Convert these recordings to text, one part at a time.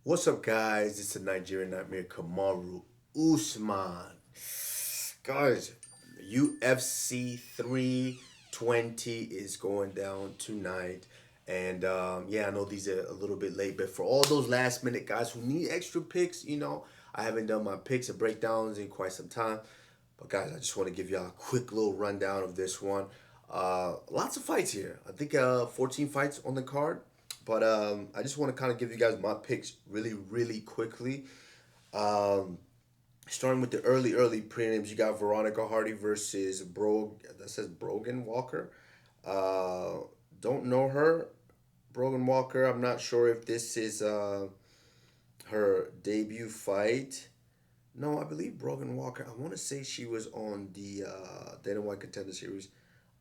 What's up, guys? It's the Nigerian Nightmare Kamaru Usman. Guys, UFC 320 is going down tonight. And yeah, I know these are a little bit late, but for all those last minute guys who need extra picks, I haven't done my picks and breakdowns in quite some time. But guys, I just want to give y'all a quick little rundown of this one. Lots of fights here. I think 14 fights on the card. But I just want to kind of give you guys my picks really, really quickly. Um, Starting with the early prelims, you got Veronica Hardy versus That says Brogan Walker. Uh, don't know her, Brogan Walker. I'm not sure if this is her debut fight. No, I believe Brogan Walker. I want to say she was on the Dana White Contender Series.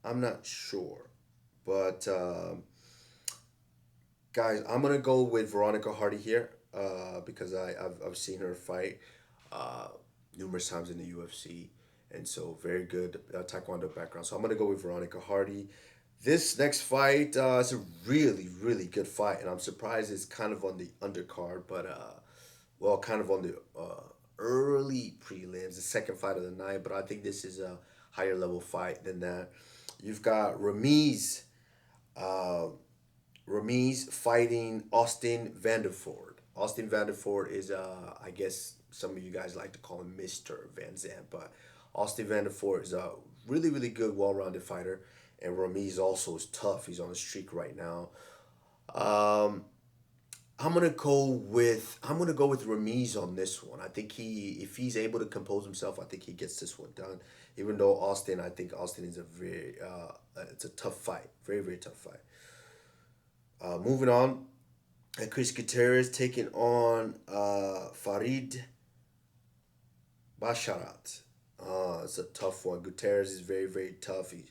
I'm not sure, but guys, I'm gonna go with Veronica Hardy here because I've seen her fight uh, numerous times in the UFC, and so very good Taekwondo background. So I'm gonna go with Veronica Hardy. This next fight is a really good fight, and I'm surprised it's kind of on the undercard, but well, kind of on the early prelims, the second fight of the night. But I think this is a higher level fight than that. You've got Uh, Ramiz fighting Austin Vanderford. Austin Vanderford is, I guess some of you guys like to call him Mr. Van Zandt, but Austin Vanderford is a really good, well-rounded fighter, and Ramiz also is tough. He's on a streak right now. Um, I'm gonna go with Ramiz on this one. I think if he's able to compose himself, I think he gets this one done. Even though I think Austin is it's a tough fight, very tough fight. Moving on, Chris Gutierrez taking on Farid Basharat. It's a tough one. Gutierrez is very tough. He's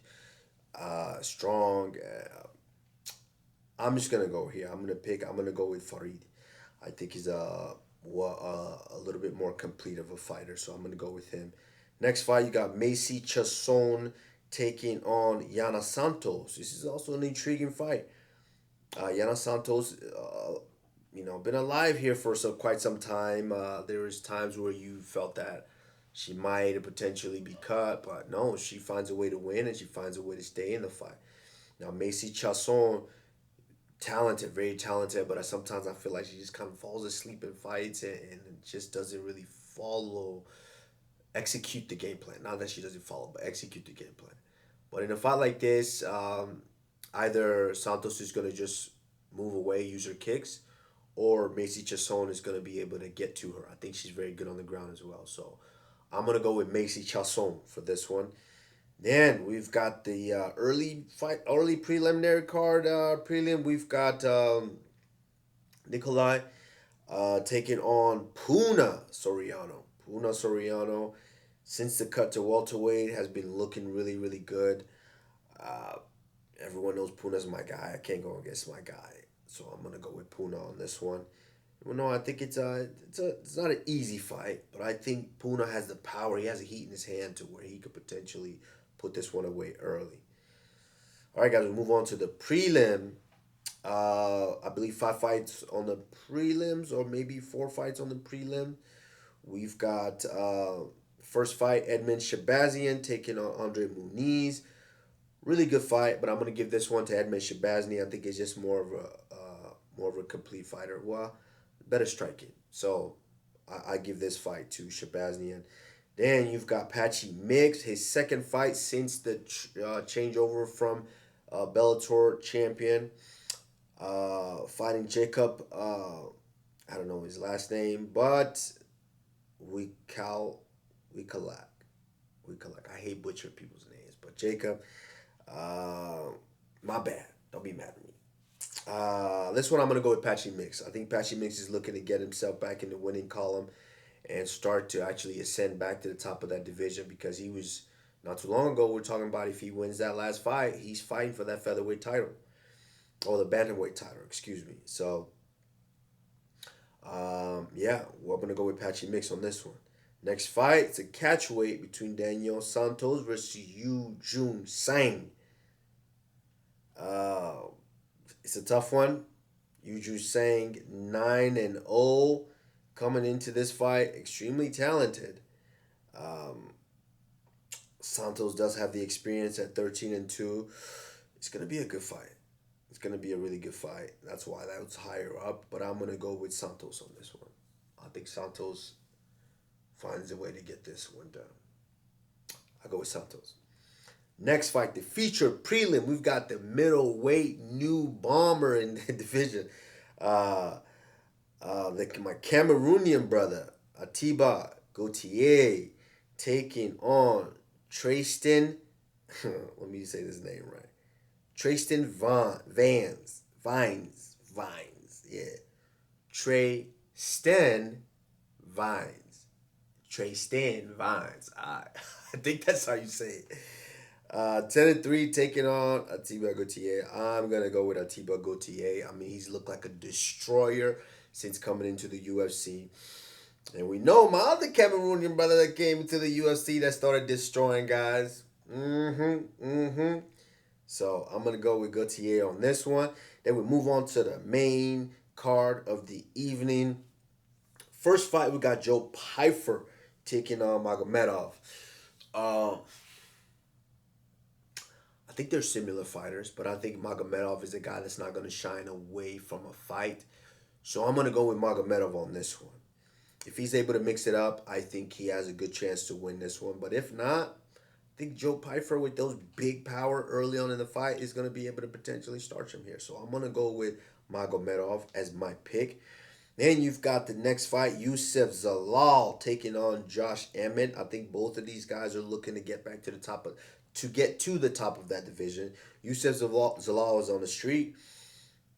strong. I'm just gonna go here. I'm gonna go with Farid. I think he's a little bit more complete of a fighter, so I'm gonna go with him. Next fight, you got Macy Chasson taking on Yana Santos. This is also an intriguing fight. Yana Santos, been alive here for quite some time. There was times where you felt that she might potentially be cut, but no, she finds a way to win and she finds a way to stay in the fight. Now, Macy Chasson, talented, very talented, but sometimes I feel like she just kind of falls asleep in fights and just doesn't really execute the game plan. Not that she doesn't follow, but execute the game plan. But in a fight like this, either Santos is going to just move away, use her kicks, or Macy Chasson is going to be able to get to her. I think she's very good on the ground as well. So I'm going to go with Macy Chasson for this one. Then we've got the early preliminary card. Prelim, we've got Nikolai taking on Puna Soriano. Puna Soriano, since the cut to welterweight, has been looking really good. Uh, Everyone knows Puna's my guy. I can't go against my guy, so I'm gonna go with Puna on this one. Well, no, I think it's not an easy fight, but I think Puna has the power. He has a heat in his hand to where he could potentially put this one away early. All right, guys, we move on to the prelim. I believe 5 fights on the prelims, or maybe 4 fights on the prelim. We've got first fight Edmund Shabazian taking on Andre Muniz. Really good fight, but I'm gonna give this one to Edmund Shabazian. I think he's just more of a complete fighter. Well, better striking. So I give this fight to Shabazian. Then you've got Patchy Mix, his second fight since the changeover from Bellator champion, fighting Jacob. I don't know his last name, but we cal we collect. We collect. I hate butcher people's names, but Jacob. Uh, my bad. Don't be mad at me. This one I'm gonna go with Patchy Mix. I think Patchy Mix is looking to get himself back in the winning column and start to actually ascend back to the top of that division because he was not too long ago. We're talking about if he wins that last fight, he's fighting for that featherweight title or the bantamweight title, excuse me. So yeah, well, I'm gonna go with Patchy Mix on this one. Next fight, it's a catchweight between Daniel Santos versus Yu Jun Sang. Uh, it's a tough one. Yuju Sang 9-0 coming into this fight, extremely talented. Um, Santos does have the experience at 13-2. It's gonna be a good fight. It's gonna be a really good fight. That's why that was higher up. But I'm gonna go with Santos on this one. I think Santos finds a way to get this one done. I go with Santos. Next fight, the featured prelim. We've got the middleweight new bomber in the division. Uh, my Cameroonian brother, Atiba Gautier, taking on Tristan. Let me say this name right. Tristan Vines. Yeah. Tristan Vines. Tristan Vines. I think that's how you say it. 10-3 taking on Atiba Gautier. I'm gonna go with Atiba Gautier. I mean, he's looked like a destroyer since coming into the UFC. And we know my other Cameroonian brother that came into the UFC that started destroying guys. So I'm gonna go with Gautier on this one. Then we move on to the main card of the evening. First fight, we got Joe Pyfer taking on Magomedov. Uh, I think they're similar fighters, but I think Magomedov is a guy that's not gonna shine away from a fight. So I'm gonna go with Magomedov on this one. If he's able to mix it up, I think he has a good chance to win this one. But if not, I think Joe Pyfer with those big power early on in the fight is going to be able to potentially starch him here. So I'm going to go with Magomedov as my pick. Then you've got the next fight, Yusuf Zalal taking on Josh Emmett. I think both of these guys are looking to get back to the top of to get to the top of that division. Yusuf Zalal is on the street,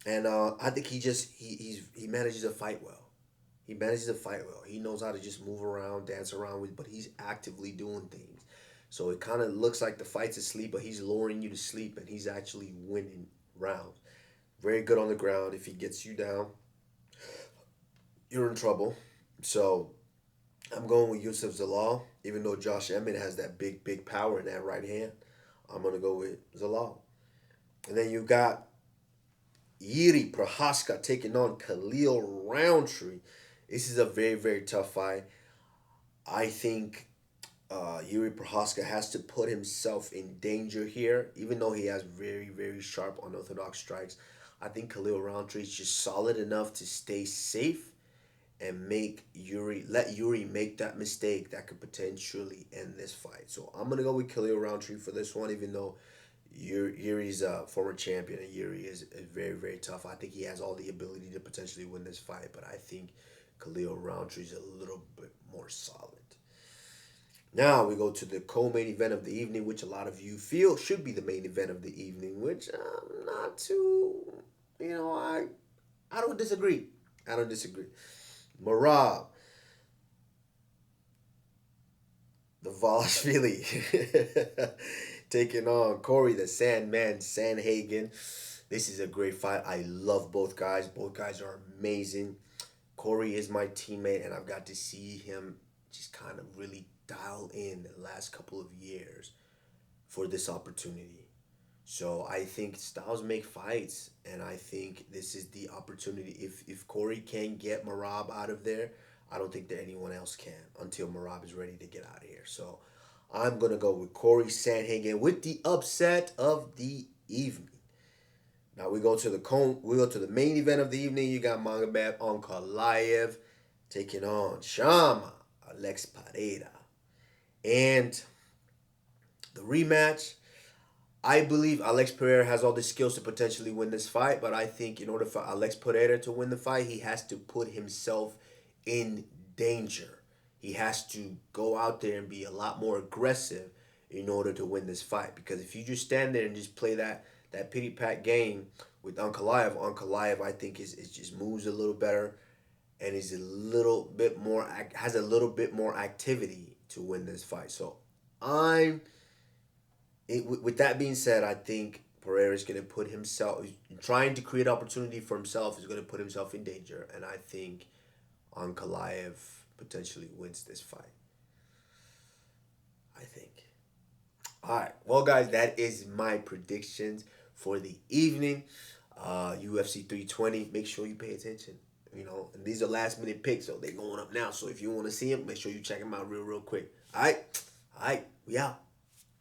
and I think he manages to fight well. He manages to fight well. He knows how to just move around, dance around with, but he's actively doing things. So it kind of looks like the fight's asleep, but he's luring you to sleep, and he's actually winning rounds. Very good on the ground. If he gets you down, you're in trouble. So I'm going with Yusuf Zalal, even though Josh Emmett has that big power in that right hand. I'm gonna go with Zalal. And then you got Yuri Prohaska taking on Khalil Roundtree. This is a very tough fight. I think Yuri Prohaska has to put himself in danger here, even though he has very sharp unorthodox strikes. I think Khalil Roundtree is just solid enough to stay safe and let Yuri make that mistake that could potentially end this fight. So I'm gonna go with Khalil Roundtree for this one, even though Yuri's a former champion and Yuri is very tough. I think he has all the ability to potentially win this fight, but I think Khalil Roundtree is a little bit more solid. Now we go to the co-main event of the evening, which a lot of you feel should be the main event of the evening, which I'm not too, I don't disagree. I don't disagree. Marab, the Volashvili, taking on Corey the Sandman Sanhagen. This is a great fight. I love both guys. Both guys are amazing. Corey is my teammate, and I've got to see him just kind of really dial in the last couple of years for this opportunity. So I think styles make fights, and I think this is the opportunity. If Corey can get Marab out of there, I don't think that anyone else can until Marab is ready to get out of here. So I'm gonna go with Corey Sandhagen with the upset of the evening. Now we go to the main event of the evening. You got Magomed Ankalaev taking on Shama Alex Pereira. And the rematch, I believe Alex Pereira has all the skills to potentially win this fight, but I think in order for Alex Pereira to win the fight, he has to put himself in danger. He has to go out there and be a lot more aggressive in order to win this fight. Because if you just stand there and just play that pity pat game with Ankalaev I think is just moves a little better and is a little bit more has a little bit more activity to win this fight. So I'm with that being said, I think Pereira is going to put himself trying to create opportunity for himself is going to put himself in danger, and I think Ankalaev potentially wins this fight. I think. All right, well, guys, that is my predictions for the evening. UFC 320. Make sure you pay attention. You know, and these are last minute picks, so they're going up now. So if you want to see them, make sure you check them out real quick. All right, we out.